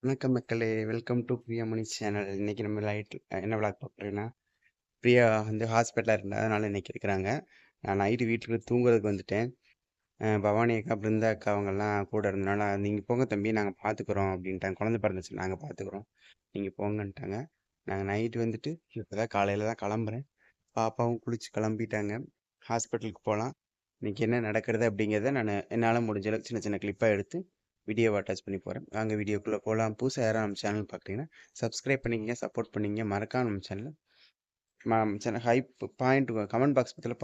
வணக்கம் மக்களே! Welcome to Priyamani channel. இன்னைக்கு நம்ம என்ன விளாக் பார்க்குறேன்னா, பிரியா வந்து ஹாஸ்பிட்டல்ல இருந்தா, அதனால இன்னைக்கு இருக்கிறாங்க. நான் நைட்டு வீட்டுக்கு தூங்குறதுக்கு வந்துட்டேன். பவானி அக்கா, பிருந்தா அக்கா அவங்கலாம் கூட இருந்தனால, "நீங்க போங்க தம்பி, நாங்க பார்த்துக்குறோம்" அப்படின்ட்டாங்க. குழந்தை பிறந்துச்சு, நாங்க பார்த்துக்குறோம். நீங்க போங்கன்ட்டாங்க. நாங்க நைட்டு வந்துட்டு இப்பதான் காலையில தான் கிளம்புறேன். பாப்பாவும் குளிச்சு கிளம்பிட்டாங்க. ஹாஸ்பிட்டலுக்கு போலாம். இன்னைக்கு என்ன நடக்கிறது அப்படிங்கிறத என்னால முடிஞ்ச அளவுக்கு சின்ன சின்ன கிளிப்பா எடுத்து வீடியோவா அட்டாச் பண்ணி போறேன். வாங்க வீடியோக்குள்ள போலாம். புதுசா யாராவது நம்ம சேனல் பார்க்குறீங்கன்னா, சப்ஸ்கிரைப் பண்ணிக்கங்க, சப்போர்ட் பண்ணிக்கங்க. மறக்காம நம்ம சேனல சேனல் பாயிண்ட் கமெண்ட் பாக்ஸ் பக்கத்துல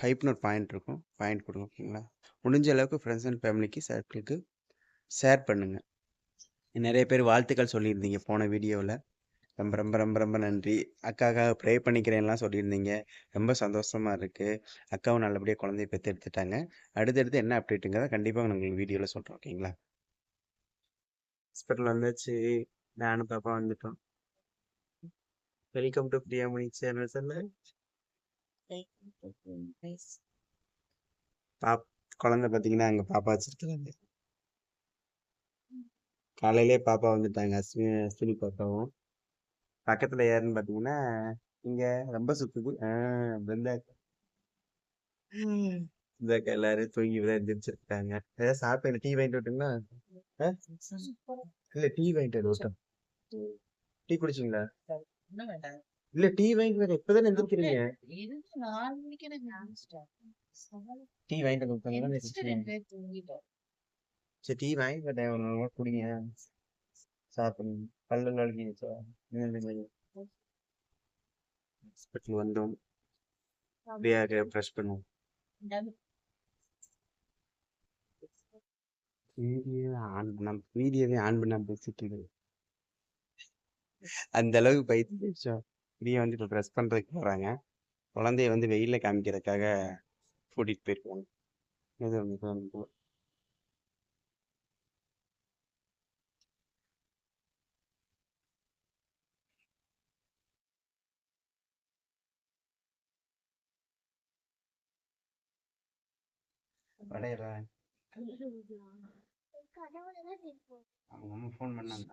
ஹைப்னு ஒரு பாயிண்ட் இருக்கும். பாயிண்ட் கொடுங்க ஓகேங்களா? முடிஞ்ச அளவுக்கு ஃப்ரெண்ட்ஸ் அண்ட் ஃபேமிலிக்கு சர்க்கிளுக்கு ஷேர் பண்ணுங்க. நிறைய பேர் வாழ்த்துக்கள் சொல்லியிருந்தீங்க போன வீடியோவில். ரொம்ப ரொம்ப ரொம்ப ரொம்ப நன்றி. அக்காக்காக ப்ரே பண்ணிக்கிறேன்லாம் சொல்லியிருந்தீங்க. ரொம்ப சந்தோஷமா இருக்கு. அக்காவும் நல்லபடியாக குழந்தைய பெற்று எடுத்துட்டாங்க. அடுத்தடுத்து என்ன அப்டேட்டுங்கிறத கண்டிப்பாக நான் உங்களுக்கு வீடியோவில் சொல்கிறேன் ஓகேங்களா? ஹாஸ்பிட்டல் வந்தாச்சு. நானும் பாப்பா வந்துட்டோம். வெல்கம் டு பிரியாமணி சேனல் சொல்லு. குழந்தை பார்த்தீங்கன்னா அங்கே பாப்பா வச்சிருக்காங்க. காலையிலே பாப்பா வந்துட்டாங்க. அஸ்வினி பாப்பாவும். பக்கத்தில் யாருன்னு பார்த்தீங்கன்னா இங்க ரொம்ப சுத்துது. பிருந்தா பிருந்தாக்கா எல்லாரும் தூங்கி தான் எந்திரிச்சிருக்காங்க. ஏதாவது சாப்பிட்டு டீ வாங்கிட்டு விட்டுங்களா? இல்ல டீ வாங்கிட்டு விட்டோம். டீ குடிச்சிங்களா? இல்ல டீ வாங்கிட்டு வர இப்பதானே எந்திரிக்கிறீங்க. டீ வாங்கிட்டு வந்து சரி டீ வாங்கிட்டு வரேன். ஒரு நாள் குடிங்க. சாப்பிடுங்க. பல்லு நழுகிடுச்சா? ஹாஸ்பிட்டல் வந்தோம். ஃப்ரீயாக ப்ரெஷ் பண்ணுவோம். வீடியோவே ஆன் பண்ண பேசிட்டு இருக்கு. அந்த அளவுக்கு பைத்தியம். ஃப்ரீயா வந்து இப்போ ப்ரெஸ் பண்றதுக்கு போறாங்க. குழந்தைய வந்து வெயில்ல காமிக்கிறதுக்காக கூட்டிட்டு போயிருக்காங்க. இது வந்து வடையறா அவங்க அம்மா ஃபோன் பண்ணாங்க.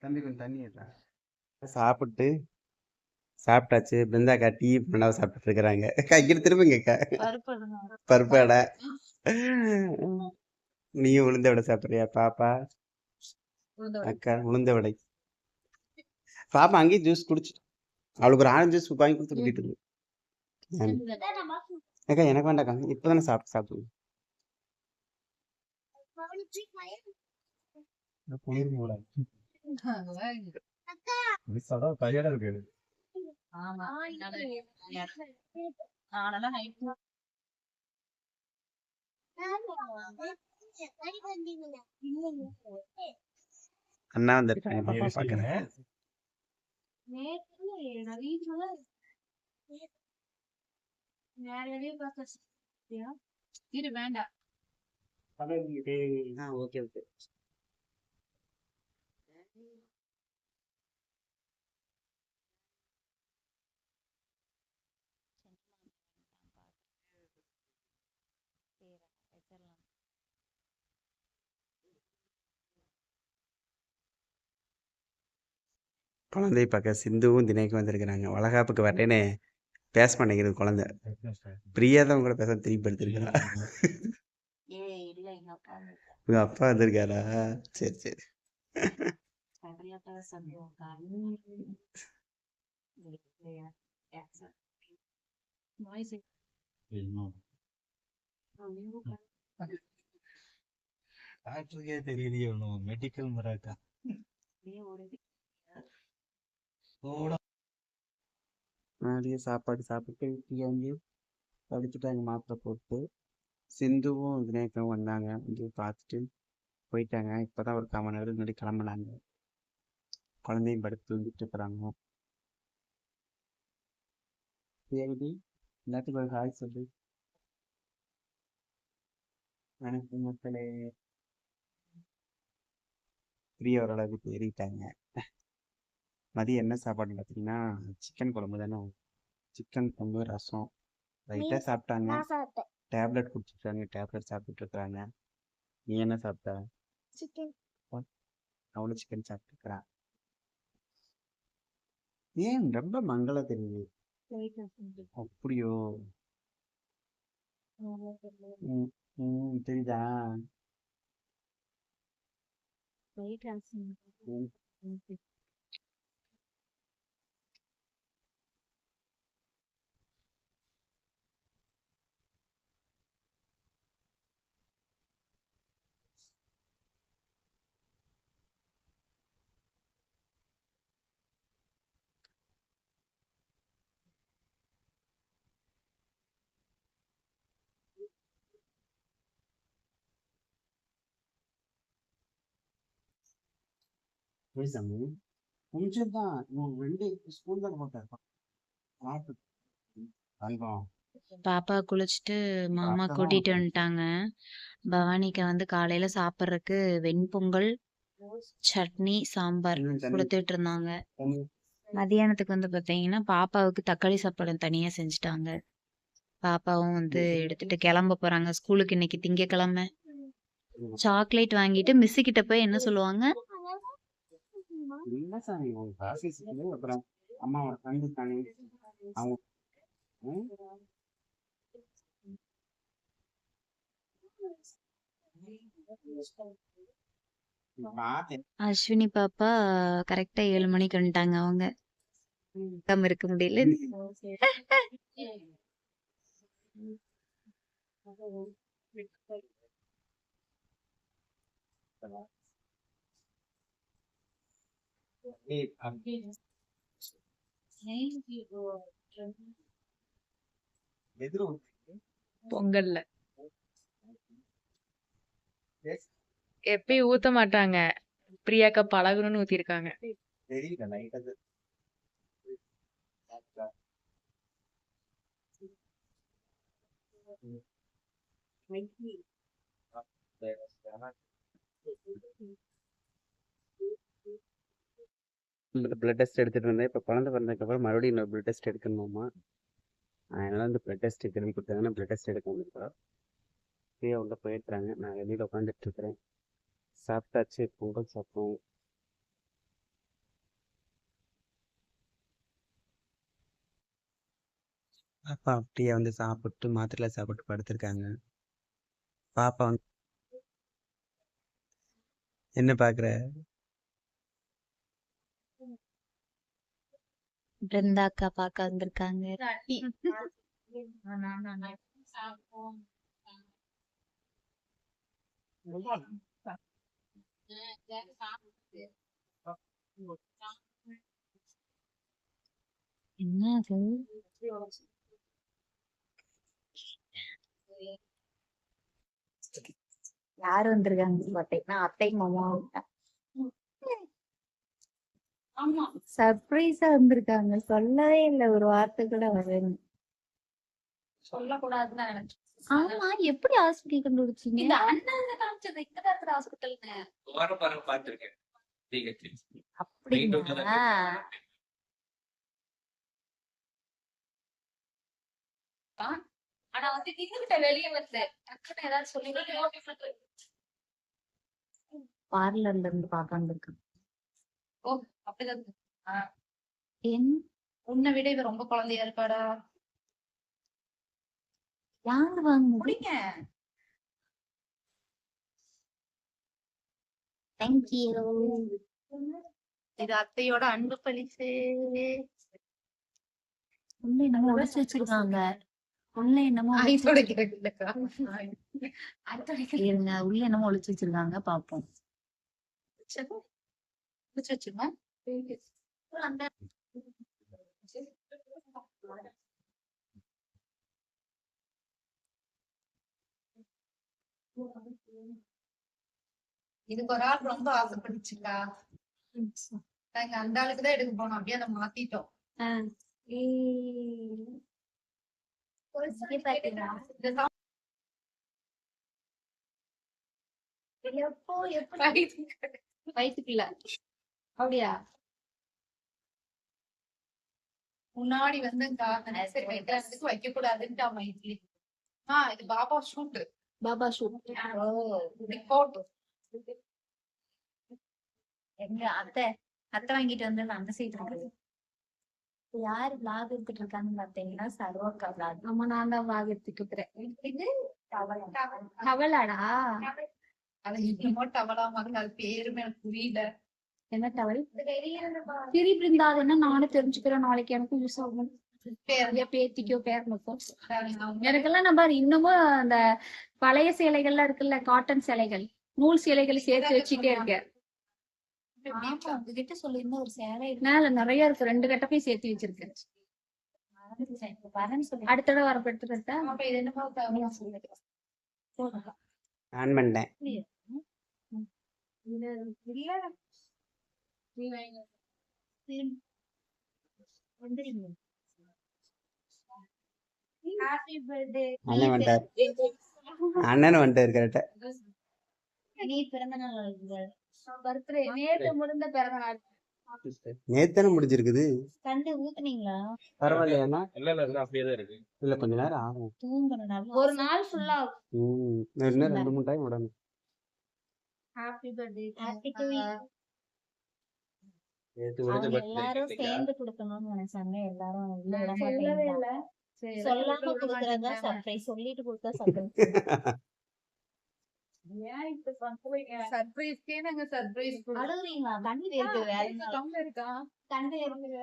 தம்பி கொஞ்சம் தண்ணி ஏற்றா. சாப்பிட்டாச்சு. பிருந்தாக்கா டீ பண்ணாவை சாப்பிட்டுட்டு இருக்கிறாங்க. அக்கா இங்கிட்டு திரும்புங்க அக்கா. பருப்பு வடை. நீயும் உளுந்த வடை சாப்பிட்றியா பாப்பா? அக்கா உளுந்த வடை. பாப்பா அங்கேயும் ஜூஸ் குடிச்சிட்டு அவளுக்கு ஒரு ஆரஞ்சு ஜூஸ் வாங்கி கொடுத்து கூட்டிட்டு இருக்கு. அக்கா எனக்கு வேண்டாக்கா, இப்பதானே சாப்பிடுங்க. கையோட இருக்கு. அண்ணா வந்திருக்காங்க பாப்பா பாக்குறேன். Okay okay. குழந்தை பார்க்க சிந்துவும் தினேக்கும் வந்திருக்கிறாங்க. வளகாப்புக்கு வரேன்னு பேச மாட்டேங்குது குழந்தை. பிரியா தான் உங்களை பேச திருப்பி எடுத்திருக்கா. உங்க அப்பா வந்திருக்காரா? சரி சரி. டாக்டருக்கே தெரியலையே ஒன்றும் மெடிக்கல் மராக்கா. நிறைய சாப்பாடு சாப்பிட்டு அங்கேயும் படுத்துட்டாங்க மாத்திரை போட்டு. சிந்துவும் விநாயகம் வந்தாங்க. வந்து பார்த்துட்டு போயிட்டாங்க. இப்போதான் ஒரு 1/4 மணி நேரம் முன்னாடி கிளம்புனாங்க. குழந்தையும் படுத்து தூங்கிட்டு இருக்கிறாங்க. சரி எல்லாத்துக்கும் ஒரு ஹாய் சொல்லு. வணக்கம் மக்களே. பிரியா ஓரளவுக்கு ஏறிட்டாங்க. மதியம் என்ன சாப்பாடுன்னு பார்த்தீங்கன்னா, சிக்கன் குழம்பு தானே. சிக்கன் குழம்பு, ரசம். லைட்டாக சாப்பிட்டாங்க. டேப்லெட் குடிச்சிருக்காங்க. டேப்லெட் சாப்பிட்டுட்டு இருக்காங்க. நீ என்ன சாப்பிட்ட? அவளும் சிக்கன் சாப்பிட்டுருக்கிறா. ஏன் ரொம்ப மங்களா தெரியுது? அப்படியோ? தெரியுதா? ம். சாமி கொஞ்சம் தான், 2 ஸ்பூன் தான் போட்டேன். அல்வம் பாப்பா குளிச்சுட்டு மாமா கூட்டிட்டு வந்துட்டாங்க. பவானிக்கு வந்து காலையில சாப்பிட்றதுக்கு வெண்பொங்கல், சட்னி, சாம்பார் கொடுத்துட்டு இருந்தாங்க. மதியானத்துக்கு வந்து பார்த்தீங்கன்னா, பாப்பாவுக்கு தக்காளி சாப்பாடு தனியா செஞ்சுட்டாங்க. பாப்பாவும் வந்து எடுத்துட்டு கிளம்ப போறாங்க ஸ்கூலுக்கு. இன்னைக்கு திங்கக்கிழமை. சாக்லேட் வாங்கிட்டு மிஸ் கிட்ட போய் என்ன சொல்லுவாங்க? இல்ல சாமி, அப்புறம் அம்மாவோட ஃப்ரெண்டு தானே அவங்க. அஸ்வினி பாப்பா கரெக்டா 7 மணிக்கு வந்துட்டாங்க. அவங்க இருக்க முடியல. பொங்கல்ல எப்பயும் ஊத்த மாட்டாங்க. பிரியாக்கா பழகணும்னு ஊத்திருக்காங்க. பிளட் டெஸ்ட் எடுத்துட்டு இருந்தேன். இப்போ குழந்தை பிறந்ததுக்கப்புறம் மறுபடியும் இன்னொரு பிளட் டெஸ்ட் எடுக்கணுமாம்மா. அதனால அந்த பிளட் டெஸ்ட் எழுதி கொடுத்தாங்கன்னா பிளட் டெஸ்ட் எடுக்க முடியும். ஃப்ரீயாக உள்ள போயிருக்கிறாங்க. நான் வெளியில் உட்காந்துட்டு இருக்கிறேன். சாப்பிட்டாச்சு, பொங்கல் சாப்பிட்டோம். பாப்பா அப்படியே வந்து சாப்பிட்டு மாத்திரை சாப்பிட்டு படுத்திருக்காங்க. பாப்பா வந்து என்ன பாக்குற? பிருந்தா அக்கா பார்க்க வந்திருக்காங்க. என்ன அது? யார் வந்திருக்காங்க பார்த்தீங்கன்னா அத்தை மாமா. ஆமா, சர்ப்ரைஸா வந்திருக்காங்க. சொல்லவே இல்லை, ஒரு வார்த்தை கூட வரணும். சொல்லக்கூடாதுன்னு நினைச்சேன். ஆமா, எப்படி ஹாஸ்பிட்டல் கண்டுபிடிச்சீங்க? இந்த அண்ணன் காமிச்சது இங்கதான் இருக்கிற ஹாஸ்பிட்டல்னு. அப்படிங்களா? ஆனா வந்து நின்னுகிட்ட வெளியே வந்து டக்குன்னு ஏதாவது சொல்லி பார்லர்ல இருந்து பார்க்க வந்திருக்கேன். ஓ, அப்படிதான். என் உன்னை விட இவ ரொம்ப குழந்தையா இருப்பாடா. யாரு வாங்க முடிங்க. தேங்க்யூ. இது அத்தையோட அன்பு பரிசு. உள்ள என்னமோ ஒளிச்சு வச்சிருக்காங்க. உள்ள என்னமோ இருங்க, உள்ள என்னமோ ஒளிச்சு வச்சிருக்காங்க, பாப்போம். இதுக்கு ஒரு ஆள் ரொம்ப ஆசைப்பட்டுச்சுக்கா. நாங்க அந்த ஆளுக்கு தான் எடுக்க போனோம், அப்படியே அதை மாத்திட்டோம். எப்போ எப்படி வயிற்றுக்குள்ள அப்படியா? முன்னாடி வந்து சரி வைக்கிறதுக்கு வைக்க கூடாதுன்ட்டு அவன் இட்லி. இது Baba shoot. Baba shoot. Report. எங்க அத்தை வாங்கிட்டு வந்து அந்த சைடு இருக்குது. யாரு vlog எடுத்துட்டு இருக்காங்கன்னு பாத்தீங்கன்னா சர்வக்கா vlog. ஆமா நான் தான் vlog எடுத்துட்டு இருக்கிறேன். இது டவலாடா? அது என்னமோ டவலாமாங்க, அது பேருமே எனக்கு புரியல. என்ன டவல்? திரி பிருந்தாதுன்னா நானும் தெரிஞ்சுக்கிறேன், நாளைக்கு எனக்கும் யூஸ் ஆகும். பேத்திக்கோ பேரனுக்கும். எனக்கெல்லாம் நம்ம இன்னமும் அந்த பழைய சேலைகள்லாம் இருக்குல்ல, காட்டன் சேலைகள், நூல் சேலைகள் சேர்த்து வச்சுட்டே இருக்கேன். உங்ககிட்ட சொல்லியிருந்தா ஒரு சேலை மேல நிறைய இருக்கு, 2 கட்டப்பையும் சேர்த்து வச்சிருக்கேன். அடுத்த தடவை வரப்ப எடுத்துக்கிட்டா அப்ப இது என்னமோ ஆன் பண்ணிட்டேன். அண்ணன் வந்துட்டார். அண்ணன் வந்துட்டாரு கரெக்டா. நீ பிறந்த நாள் பர்த்டே நேத்து முடிந்த பிறந்த நாள். நேத்தானே முடிஞ்சிருக்குது. கண்டு ஊத்துனீங்களா? பரவாயில்லையாண்ணா? இல்ல அப்படியே தான் இருக்கு. இல்ல கொஞ்ச நேரம் ஆகும். தூங்குறனால ஒரு நாள் ஃபுல்லா இன்னும் 2-3 டைம் விடணும். Happy birthday. ஹாப்பி டு நேத்து அவங்க முடிஞ்ச எல்லாரும் birthday சேர்ந்து கொடுக்கணும்னு நினைச்சாங்க. எல்லாரும் உள்ள விட சொல்லவே மாட்டேங்கிறாங்க. இல்ல. சரி, சொல்லாம விட கொடுக்கறதா மாட்டேங்கிறாங்க. சர்ப்ரைஸ், சொல்லிட்டு கொடுத்தா சர்ப்ரைஸ். ஏன் இப்ப பண்றீங்க? சர்ப்ரைஸ்க்கே நாங்க சர்ப்ரைஸ் அழுகுறீங்களா? கண்ணு இருக்கு வேற என்ன? கம்பு இருக்கா? கண்ணு இருக்கு.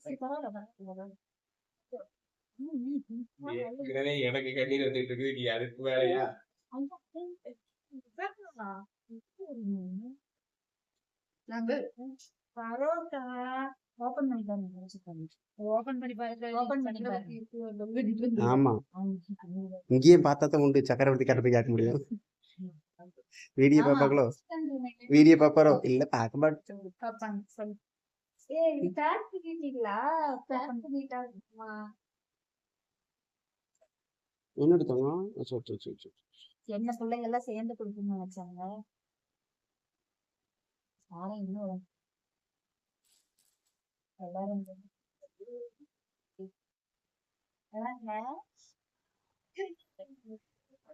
சரி, பரவாயில்ல, பரவாயில்ல. ஏற்கனவே எனக்கு கண்ணீர் வந்துட்டு இருக்குது, நீ அதுக்கு வேலையா? நாங்க பரோட்டா ஓபன் பண்ணி பாருங்க. ஓபன் பண்ணி பாருங்க. ஓபன் பண்ணி பாருங்க. ஆமா, இங்கேயும் பார்த்தா தான் உண்டு சக்கரவர்த்தி கட்ட போய் கேட்க முடியும். வீடியோ பாப்பாங்களோ? வீடியோ பாப்பாரோ? இல்ல பார்க்க மாட்டோம். பாப்பாங்க சொல்லு. ஏய் நீ பேக் பண்ணிட்டீங்களா? பேக் பண்ணிட்டாமா? என்ன எடுத்தோங்க? என்ன பிள்ளைங்க எல்லாம் சேர்ந்து கொடுக்கணும்னு நினைச்சாங்க. யாரும் இன்னும் எல்லாரும்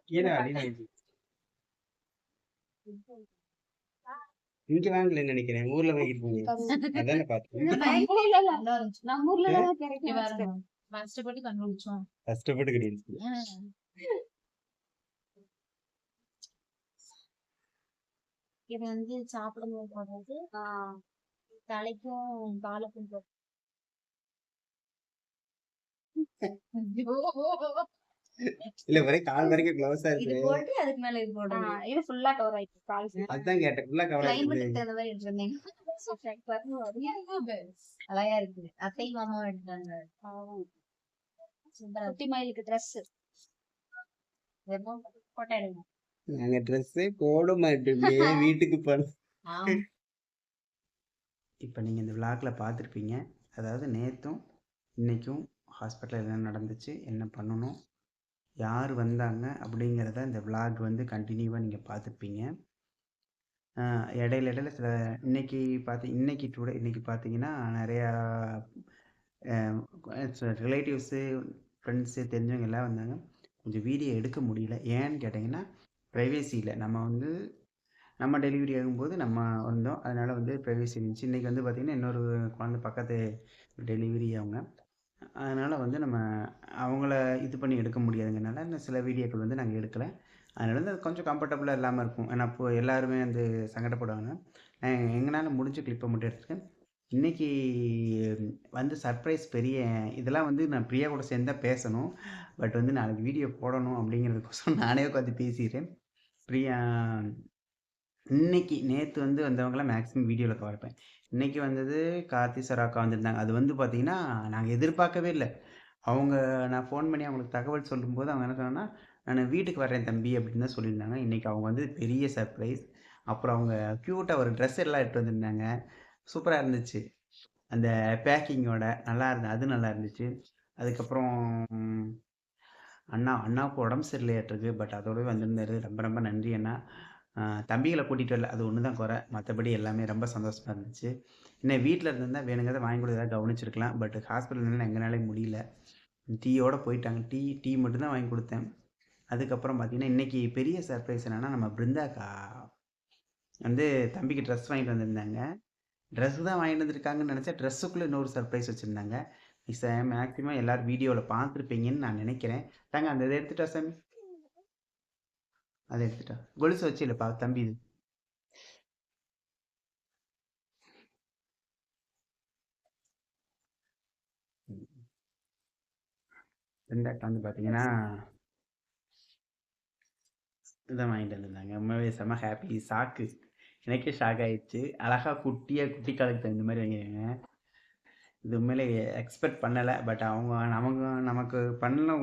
ஏன்னா அடி இங்க வாங்கலன்னு நினைக்கிறேன், ஊர்ல வாங்கிட்டு போங்க. அதானே பார்த்தேன். நம்ம ஊர்ல தான் கிடைக்கும். கஷ்டப்பட்டு கண்டுபிடிச்சோம். கஷ்டப்பட்டு கிடையாது. இது வந்து சாப்பிடும்போது போடுறது, தலைக்கும் காலுக்கும் போடுறது. இல்ல ஒரே கால் வரைக்கும் க்ளோஸா இது இருக்கு. போட்டு அதுக்கு மேல இது போடுறது. இது ஃபுல்லா கவர் ஆயிடுச்சு கால். அதான் கேட்டேன், ஃபுல்லா கவர் ஆயிருக்கு. கிளைமேட்டுக்கு தகுந்த மாதிரி எடுத்துருந்தீங்க. அழகா இருக்கு. அத்தை மாமாவும் எடுத்தாங்க. சூப்பரா குட்டி மயிலுக்கு ட்ரெஸ். போட்டோ எடுங்க. நாங்க ட்ரெஸ்ஸே போட மாட்டோமே, வீட்டுக்கு போனோம். ஆமா. இப்போ நீங்கள் இந்த விளாக்ல பார்த்துருப்பீங்க. அதாவது நேற்றும் இன்னைக்கும் ஹாஸ்பிட்டலில் என்ன நடந்துச்சு, என்ன பண்ணணும், யார் வந்தாங்க அப்படிங்கிறத இந்த விளாக் வந்து கண்டினியூவாக நீங்கள் பார்த்துருப்பீங்க. இடையில சில இன்னைக்கு பார்த்தீங்கன்னா நிறையா ரிலேட்டிவ்ஸு, ஃப்ரெண்ட்ஸு, தெரிஞ்சவங்க எல்லாம் வந்தாங்க. கொஞ்சம் வீடியோ எடுக்க முடியல. ஏன்னு கேட்டிங்கன்னா ப்ரைவேசியில் நம்ம டெலிவரி ஆகும்போது நம்ம வந்தோம், அதனால் வந்து ப்ரைவேசி இருந்துச்சு. இன்றைக்கி வந்து பார்த்திங்கன்னா இன்னொரு குழந்தை பக்கத்து டெலிவரி அவங்க, அதனால் வந்து நம்ம அவங்கள இது பண்ணி எடுக்க முடியாதுங்கிறனால இன்னும் சில வீடியோக்கள் வந்து நாங்கள் எடுக்கலை. அதனால வந்து அது கொஞ்சம் கம்ஃபர்டபுளாக இல்லாமல் இருக்கும். ஏன்னா அப்போது எல்லாருமே வந்து சங்கடப்படுவாங்க. எங்களால் முடிஞ்ச கிளிப்பை மட்டும் எடுத்துருக்கேன். இன்றைக்கி வந்து சர்ப்ரைஸ் பெரிய இதெல்லாம் வந்து நான் பிரியா கூட சேர்ந்து தான் பேசணும். பட் வந்து நாளைக்கு வீடியோ போடணும் அப்படிங்கிறதுக்கோசரம் நானே உட்காந்து பேசிடுறேன். பிரியா நேற்று வந்து வந்தவங்களாம் மேக்ஸிமம் வீடியோவில் பார்ப்பேன். இன்றைக்கி வந்தது கார்த்தி சார் அக்கா வந்திருந்தாங்க. அது வந்து பார்த்திங்கன்னா நாங்கள் எதிர்பார்க்கவே இல்லை. நான் ஃபோன் பண்ணி அவங்களுக்கு தகவல் சொல்லும்போது அவங்க என்ன சொன்னாங்கன்னா, நான் வீட்டுக்கு வரேன் தம்பி அப்படின்னு தான் சொல்லியிருந்தாங்க. இன்றைக்கி அவங்க வந்து பெரிய சர்ப்ரைஸ். அப்புறம் அவங்க க்யூட்டாக ஒரு ட்ரெஸ் எல்லாம் எடுத்து வந்திருந்தாங்க. சூப்பராக இருந்துச்சு. அந்த பேக்கிங்கோட அது நல்லா இருந்துச்சு. அதுக்கப்புறம் அண்ணாவுக்கு உடம்பு சரியில்லையாட்டிருக்கு. பட் அதோடவே வந்திருந்தாரு. ரொம்ப ரொம்ப நன்றி அண்ணா. தம்பிகளை கூட்டிகிட்டு வரல, அது ஒன்று தான் குறை. மற்றபடி எல்லாமே ரொம்ப சந்தோஷமாக இருந்துச்சு. இன்னும் வீட்டில் இருந்திருந்தா வேணுங்கிறத வாங்கி கொடுத்து ஏதாவது கவனிச்சிருக்கலாம். பட் ஹாஸ்பிட்டல் எங்களாலே முடியல. டீயோட போயிட்டாங்க. டீ மட்டும்தான் வாங்கி கொடுத்தேன். அதுக்கப்புறம் பார்த்தீங்கன்னா இன்றைக்கி பெரிய சர்ப்ரைஸ் என்னென்னா, நம்ம பிருந்தாக்கா வந்து தம்பிக்கு ட்ரெஸ் வாங்கிட்டு வந்திருந்தாங்க. ட்ரெஸ்ஸு தான் வாங்கிட்டு வந்திருக்காங்கன்னு நினச்சா ட்ரெஸ்ஸுக்குள்ளே இன்னொரு சர்ப்ரைஸ் வச்சுருந்தாங்க. மேக்ஸிமம் எல்லோரும் வீடியோவில் பார்த்துருப்பீங்கன்னு நான் நினைக்கிறேன். தாங்க அந்த இதை எடுத்துட்டா சாமி, அதை எடுத்துட்டா. கொலுசு வச்சு இல்லைப்பா தம்பி இது. பிருந்தாக்கா வந்து பார்த்தீங்கன்னா இதான் வாங்கிட்டு வந்திருந்தாங்க. உண்மையாகவே செம்ம ஹாப்பி. ஷாக்கு, எனக்கே ஷாக் ஆகிடுச்சு. அழகாக குட்டி காலுக்கு தகுந்த மாதிரி வாங்கிடுங்க. இது உண்மையிலே எக்ஸ்பெக்ட் பண்ணலை. பட் அவங்க நமக்கு பண்ண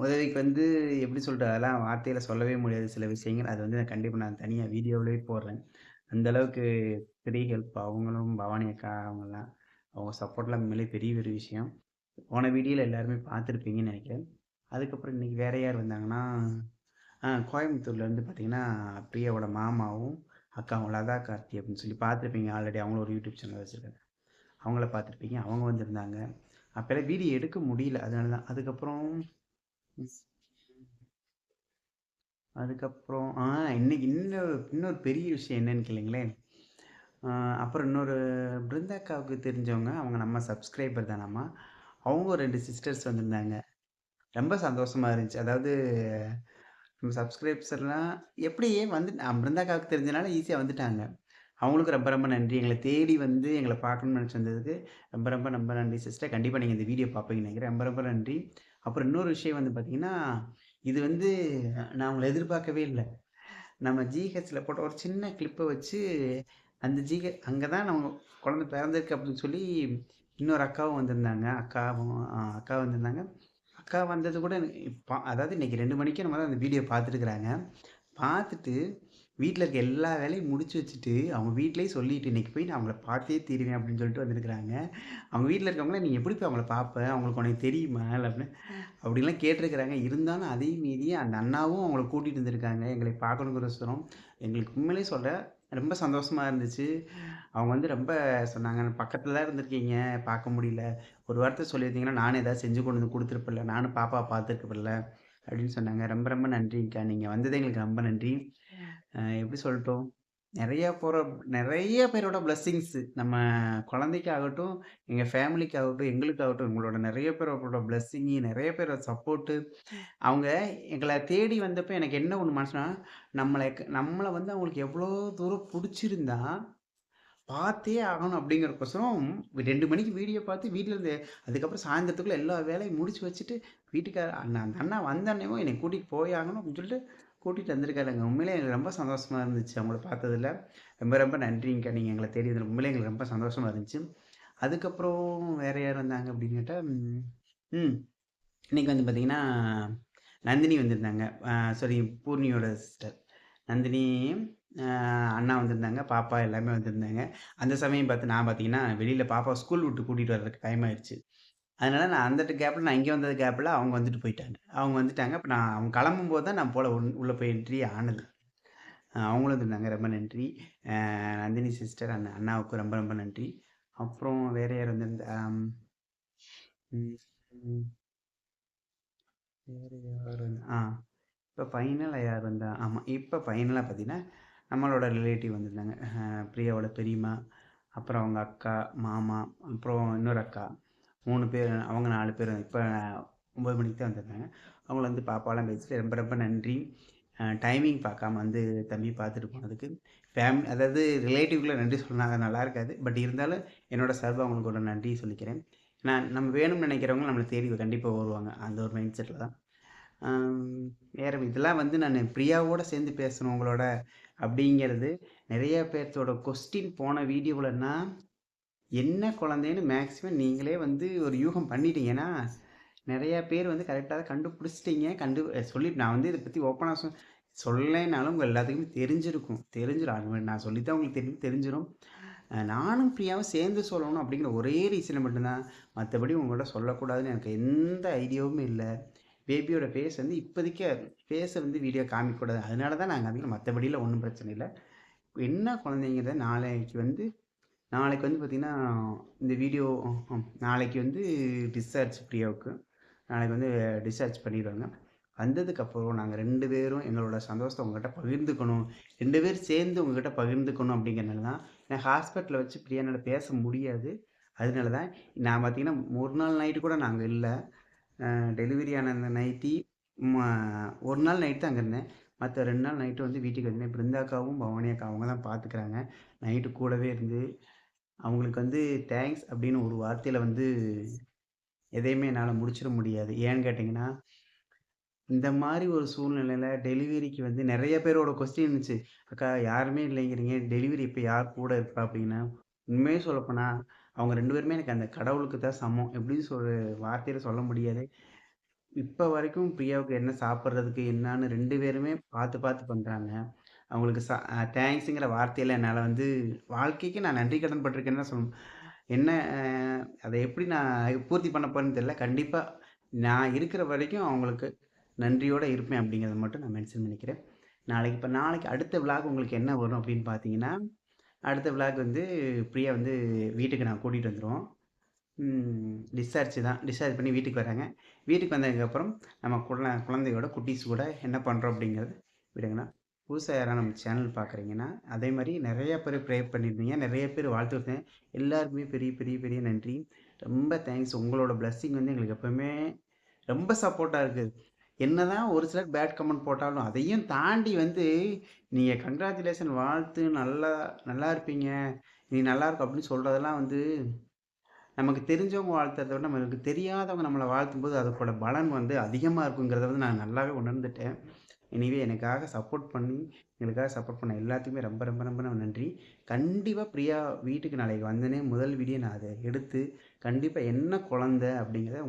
உதவிக்கு வந்து எப்படி சொல்கிறது, அதெல்லாம் வார்த்தையில் சொல்லவே முடியாது சில விஷயங்கள். அது வந்து கண்டிப்பாக நான் தனியாக வீடியோவிலே போடுறேன். அந்தளவுக்கு பெரிய ஹெல்ப். அவங்களும் பவானி அக்கா அவங்கெல்லாம் அவங்க சப்போர்ட்லாம் உண்மையிலே பெரிய ஒரு விஷயம். போன வீடியோவில் எல்லாருமே பார்த்துருப்பீங்கன்னு நினைக்கிறேன். அதுக்கப்புறம் இன்றைக்கி வேறு யார் வந்தாங்கன்னா, கோயம்புத்தூர்லேருந்து பார்த்தீங்கன்னா பிரியாவோட மாமாவும் அக்காவும் லதா கார்த்தி அப்படின்னு சொல்லி பார்த்துருப்பீங்க. ஆல்ரெடி அவங்களும் ஒரு யூடியூப் சேனல் வச்சுருக்காங்க. அவங்கள பார்த்துருப்பீங்க. அவங்க வந்திருந்தாங்க. அப்போல்லாம் வீடியோ எடுக்க முடியல, அதனால தான். அதுக்கப்புறம் இன்னைக்கு இன்னொரு பெரிய விஷயம் என்னன்னு கேளுங்களேன். அப்புறம் இன்னொரு பிருந்தாக்காவுக்கு தெரிஞ்சவங்க, அவங்க நம்ம சப்ஸ்கிரைபர் தானம்மா. அவங்க 2 சிஸ்டர்ஸ் வந்திருந்தாங்க. ரொம்ப சந்தோஷமாக இருந்துச்சு. அதாவது நம்ம சப்ஸ்கிரைபர்ஸ்லாம் எப்படி வந்து பிருந்தாக்காவுக்கு தெரிஞ்சனால ஈஸியாக வந்துட்டாங்க. அவங்களுக்கு ரொம்ப ரொம்ப நன்றி. எங்களை தேடி வந்து எங்களை பார்க்கணும்னு நினச்சி வந்ததுக்கு ரொம்ப ரொம்ப ரொம்ப நன்றி சிஸ்டர். கண்டிப்பாக நீங்கள் இந்த வீடியோ பார்ப்பீங்கன்னு நினைக்கிறேன். ரொம்ப ரொம்ப நன்றி. அப்புறம் இன்னொரு விஷயம் வந்து பார்த்திங்கன்னா, இது வந்து நான் உங்களை எதிர்பார்க்கவே இல்லை. நம்ம ஜிஹெச்சில் போட்ட ஒரு சின்ன கிளிப்பை வச்சு அந்த அங்கே தான் நம்ம குழந்தை பிறந்திருக்கு அப்படின்னு சொல்லி இன்னொரு அக்காவும் வந்திருந்தாங்க. அக்கா வந்திருந்தாங்க. அக்கா வந்தது கூட அதாவது இன்றைக்கி 2 மணிக்கு நம்ம தான் அந்த வீடியோ பார்த்துருக்குறாங்க. பார்த்துட்டு வீட்டில் இருக்க எல்லா வேலையும் முடிச்சு வச்சுட்டு அவங்க வீட்டிலேயே சொல்லிட்டு இன்றைக்கி போய் நான் அவங்கள பார்த்தே தீருவேன் அப்படின்னு சொல்லிட்டு வந்திருக்கிறாங்க. அவங்க வீட்டில் இருக்கவங்கள நீ எப்படி போய் அவங்கள பார்ப்பேன், அவங்களுக்கு உனக்கு தெரியுமா இல்லை அப்படின்லாம் கேட்டிருக்கிறாங்க. இருந்தாலும் அதே மீறி அந்த அண்ணாவும் அவங்கள கூட்டிகிட்டு இருந்திருக்காங்க எங்களை பார்க்கணுங்கிறோம். எங்களுக்கு உண்மையிலே சொல்ல ரொம்ப சந்தோஷமாக இருந்துச்சு. அவங்க வந்து ரொம்ப சொன்னாங்க, பக்கத்தில் தான் இருந்திருக்கீங்க, பார்க்க முடியல, ஒரு வார்த்தை சொல்லியிருந்தீங்கன்னா நானும் ஏதாவது செஞ்சு கொண்டு வந்து கொடுத்துருப்பில்ல, நானும் பாப்பா பார்த்துருக்கப்பல்ல அப்படின்னு சொன்னாங்க. ரொம்ப ரொம்ப நன்றிங்க்கா, நீங்கள் வந்ததே எங்களுக்கு ரொம்ப நன்றி. எப்படி சொல்லட்டும், நிறைய பேரோட பிளஸ்ஸிங்ஸு நம்ம குழந்தைக்காகட்டும், எங்கள் ஃபேமிலிக்காகட்டும், எங்களுக்காகட்டும், எங்களோட நிறைய பேரோட பிளஸ்ஸிங்கு, நிறைய பேரோட சப்போர்ட்டு. அவங்க எங்களை தேடி வந்தப்போ எனக்கு என்ன ஒன்று மனசுனா, நம்மளை வந்து அவங்களுக்கு எவ்வளோ தூரம் பிடிச்சிருந்தா பார்த்தே ஆகணும் அப்படிங்கிறக்கோசரம் 2 மணிக்கு வீடியோ பார்த்து வீட்டில் இருந்து அதுக்கப்புறம் சாயந்தரத்துக்குள்ளே எல்லா வேலையும் முடிச்சு வச்சுட்டு அந்த அண்ணா வந்தோடனேவும் என்னை கூட்டிகிட்டு போய் ஆகணும் அப்படின்னு சொல்லிட்டு கூட்டிகிட்டு வந்திருக்காருங்க. உண்மையிலே எங்களுக்கு ரொம்ப சந்தோஷமாக இருந்துச்சு அவங்கள பார்த்ததில். ரொம்ப ரொம்ப நன்றிங்கக்கா, நீங்கள் எங்களை தேடி வந்து உண்மையிலே எங்களுக்கு ரொம்ப சந்தோஷமாக இருந்துச்சு. அதுக்கப்புறம் வேறு யார் வந்தாங்க அப்படின்னு கேட்டால், இன்றைக்கி வந்து பார்த்திங்கன்னா நந்தினி வந்திருந்தாங்க. சாரி, பூர்ணியோட சிஸ்டர் நந்தினி அண்ணா வந்திருந்தாங்க, பாப்பா எல்லாமே வந்திருந்தாங்க. அந்த சமயம் பார்த்து நான் பார்த்தீங்கன்னா வெளியில் பாப்பா ஸ்கூல் விட்டு கூட்டிகிட்டு வர்றதுக்கு டைம் ஆயிடுச்சு. அதனால் நான் அந்த கேப்பில் நான் இங்கே வந்தது கேப்பில் அவங்க வந்துட்டு போயிட்டாங்க. அவங்க வந்துட்டாங்க. இப்போ நான் அவங்க கிளம்பும்போது தான் நான் உள்ளே போய் என்ட்ரி ஆனது. அவங்களும் வந்திருந்தாங்க. ரொம்ப நன்றி நந்தினி சிஸ்டர், அண்ணாவுக்கு ரொம்ப ரொம்ப நன்றி. அப்புறம் வேறு யார் வந்திருந்தா, வேறு யார் இப்போ ஃபைனலாக யார் வந்தா, ஆமாம், இப்போ ஃபைனலாக பார்த்தீங்கன்னா நம்மளோட ரிலேட்டிவ் வந்திருந்தாங்க. பிரியாவோட பெரியம்மா, அப்புறம் அவங்க அக்கா, மாமா, அப்புறம் இன்னொரு அக்கா, 3 பேர். அவங்க 4 பேர் இப்போ 9 மணிக்கு தான் வந்திருந்தாங்க. அவங்கள வந்து பாப்பாலாம் பேசிட்டு ரொம்ப ரொம்ப நன்றி. டைமிங் பார்க்காம வந்து தம்பி பார்த்துட்டு போனதுக்கு. அதாவது ரிலேட்டிவ்குள்ளே நன்றி சொன்னாங்க நல்லா இருக்காது. பட் இருந்தாலும் என்னோடய சார்பாக அவங்களுக்கு ஒரு நன்றி சொல்லிக்கிறேன். நம்ம வேணும்னு நினைக்கிறவங்க நம்மளை தேடி கண்டிப்பாக வருவாங்க. அந்த ஒரு மைண்ட் செட்டில் தான். வேறு இதெல்லாம் வந்து நான் பிரியாவோடு சேர்ந்து பேசணும் உங்களோட அப்படிங்கிறது. நிறைய பேர்த்தோட கொஸ்டின் போன வீடியோவில்னா என்ன குழந்தைன்னு மேக்ஸிமம் நீங்களே வந்து ஒரு யூகம் பண்ணிட்டீங்கன்னா, நிறையா பேர் வந்து கரெக்டாக தான் கண்டுபிடிச்சிட்டிங்க. சொல்லிட்டு நான் வந்து இதை பற்றி ஓப்பனாக சொல்லலைனாலும் உங்கள் எல்லாத்துக்குமே தெரிஞ்சிடும். நான் சொல்லித்தான் உங்களுக்கு தெரிஞ்சிடும். நானும் பிரியாவும் சேர்ந்து சொல்லணும் அப்படிங்கிற ஒரே ரீசனை மட்டும்தான். மற்றபடி உங்கள்கிட்ட சொல்லக்கூடாதுன்னு எனக்கு எந்த ஐடியாவும் இல்லை. பேபியோட ஃபேஸ் வந்து இப்போதைக்கு ஃபேஸை வந்து வீடியோ காமிக்கக்கூடாது, அதனால தான் நான் காமிக்கிறேன். மற்றபடியில் ஒன்றும் பிரச்சனை இல்லை. என்ன குழந்தைங்கிறத நாளைக்கு வந்து பார்த்திங்கன்னா இந்த வீடியோ நாளைக்கு வந்து டிஸ்சார்ஜ் பிரியாவுக்கு நாளைக்கு வந்து டிஸ்சார்ஜ் பண்ணிடுவாங்க. வந்ததுக்கப்புறம் நாங்கள் 2 பேரும் எங்களோட சந்தோஷத்தை உங்ககிட்ட பகிர்ந்துக்கணும், 2 பேர் சேர்ந்து உங்ககிட்ட பகிர்ந்துக்கணும் அப்படிங்கிறனால தான். ஏன்னா ஹாஸ்பிட்டலில் வச்சு பிரியா என்னால் பேச முடியாது. அதனால தான் நான் பார்த்திங்கன்னா ஒரு நாள் நைட்டு கூட நாங்கள் இல்லை. டெலிவரி ஆன அந்த நைட்டி ஒரு நாள் நைட்டு தான் அங்கே இருந்தேன். மற்ற 2 நாள் நைட்டு வந்து வீட்டுக்கு வந்தேன். பிருந்தாக்காவும் பவானி அக்கா அவங்க தான் பார்த்துக்கிறாங்க. நைட்டு கூடவே இருந்து அவங்களுக்கு வந்து தேங்க்ஸ் அப்படின்னு ஒரு வார்த்தையில் வந்து எதையுமே என்னால் முடிச்சிட முடியாது. ஏன்னு கேட்டிங்கன்னா, இந்த மாதிரி ஒரு சூழ்நிலையில் டெலிவரிக்கு வந்து நிறைய பேரோட கொஸ்டின் இருந்துச்சு. அக்கா யாருமே இல்லைங்கிறீங்க, டெலிவரி இப்போ யார் கூட இருப்பா அப்படின்னு. உண்மையே சொல்லப்போனால் அவங்க 2 பேருமே எனக்கு அந்த கடவுளுக்கு தான் சமம். எப்படின்னு வார்த்தையில் சொல்ல முடியாது. இப்போ வரைக்கும் பிரியாவுக்கு என்ன சாப்பிட்றதுக்கு என்னான்னு 2 பேருமே பார்த்து பார்த்து பண்ணுறாங்க. அவங்களுக்கு தேங்க்ஸுங்கிற வார்த்தையில் என்னால் வந்து வாழ்க்கைக்கு நான் நன்றி கடன் பட்டிருக்கேன்னு தான் சொல்லணும். என்ன அதை எப்படி நான் பூர்த்தி பண்ண போகிறேன்னு தெரியல. கண்டிப்பாக நான் இருக்கிற வரைக்கும் அவங்களுக்கு நன்றியோடு இருப்பேன் அப்படிங்கிறத மட்டும் நான் மென்ஷன் பண்ணிக்கிறேன். நாளைக்கு அடுத்த விளாக் உங்களுக்கு என்ன வரும் அப்படின்னு பார்த்தீங்கன்னா, அடுத்த விளாக் வந்து பிரியா வந்து வீட்டுக்கு நான் கூட்டிகிட்டு வந்துடுவோம். டிஸ்சார்ஜ் பண்ணி வீட்டுக்கு வராங்க. வீட்டுக்கு வந்ததுக்கப்புறம் நம்ம குழந்தையோட குட்டீஸ் கூட என்ன பண்ணுறோம் அப்படிங்கிறது விடுங்கண்ணா. புதுசாக யாராவது நம்ம சேனல் பார்க்குறீங்கன்னா அதே மாதிரி நிறைய பேர் ப்ரே பண்ணியிருந்தீங்க, நிறைய பேர் வாழ்த்துருந்தேன். எல்லாருக்குமே பெரிய பெரிய பெரிய நன்றி. ரொம்ப தேங்க்ஸ். உங்களோட பிளஸ்ஸிங் வந்து எங்களுக்கு எப்போவுமே ரொம்ப சப்போர்ட்டாக இருக்குது. என்னதான் ஒரு சிலர் பேட் கமெண்ட் போட்டாலும் அதையும் தாண்டி வந்து நீங்கள் கங்க்ராச்சுலேஷன் வாழ்த்து, நல்லா இருப்பீங்க, நீ நல்லா இருக்கும் அப்படின்னு சொல்கிறதெல்லாம் வந்து நமக்கு தெரிஞ்சவங்க வாழ்த்துறத விட நமக்கு தெரியாதவங்க நம்மளை வாழ்த்தும்போது அதோட பலன் வந்து அதிகமாக இருக்குங்கிறத வந்து நான் நல்லாவே உணர்ந்துட்டேன். எனிவே எங்களுக்காக சப்போர்ட் பண்ண எல்லாத்துக்குமே ரொம்ப ரொம்ப ரொம்ப நன்றி. கண்டிப்பாக பிரியா வீட்டுக்கு நாளைக்கு வந்தனே முதல் வீடியோ நான் அதை எடுத்து கண்டிப்பாக என்ன குழந்தை அப்படிங்கிறத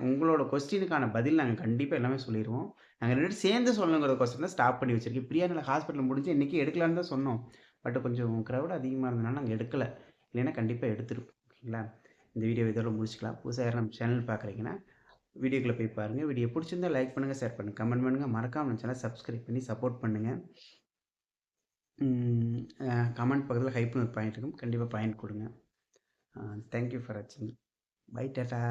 உங்களோட கொஸ்டினுக்கான பதில் நாங்கள் கண்டிப்பாக எல்லாமே சொல்லிடுவோம். நாங்கள் 2 சேர்ந்து சொல்லணுங்கிற கொஸ்டின் தான் ஸ்டாப் பண்ணி வச்சுருக்கேன். பிரியா நாங்கள் ஹாஸ்பிட்டலில் முடிஞ்சு இன்றைக்கி எடுக்கலான்னு தான் சொன்னோம். பட் கொஞ்சம் க்ரௌட் அதிகமாக இருந்ததுனால நாங்கள் எடுக்கலை. இல்லைன்னா கண்டிப்பாக எடுத்துருப்போம். ஓகேங்களா? இந்த வீடியோ இதோட முடிச்சுக்கலாம். புதுசாக யாரும் நம்ம சேனல் பார்க்குறீங்கன்னா வீடியோக்குள்ளே போய் பாருங்கள். வீடியோ பிடிச்சிருந்தா லைக் பண்ணுங்கள், ஷேர் பண்ணுங்கள், கமெண்ட் பண்ணுங்கள். மறக்காமல் நம்ம சேனல் சப்ஸ்கிரைப் பண்ணி சப்போர்ட் பண்ணுங்கள். கமெண்ட் பக்கத்தில் ஹைப்னு ஒரு பாயிண்ட் இருக்கும், கண்டிப்பாக பாயிண்ட் கொடுங்க. தேங்க்யூ ஃபார் வாட்சிங். Bye tata.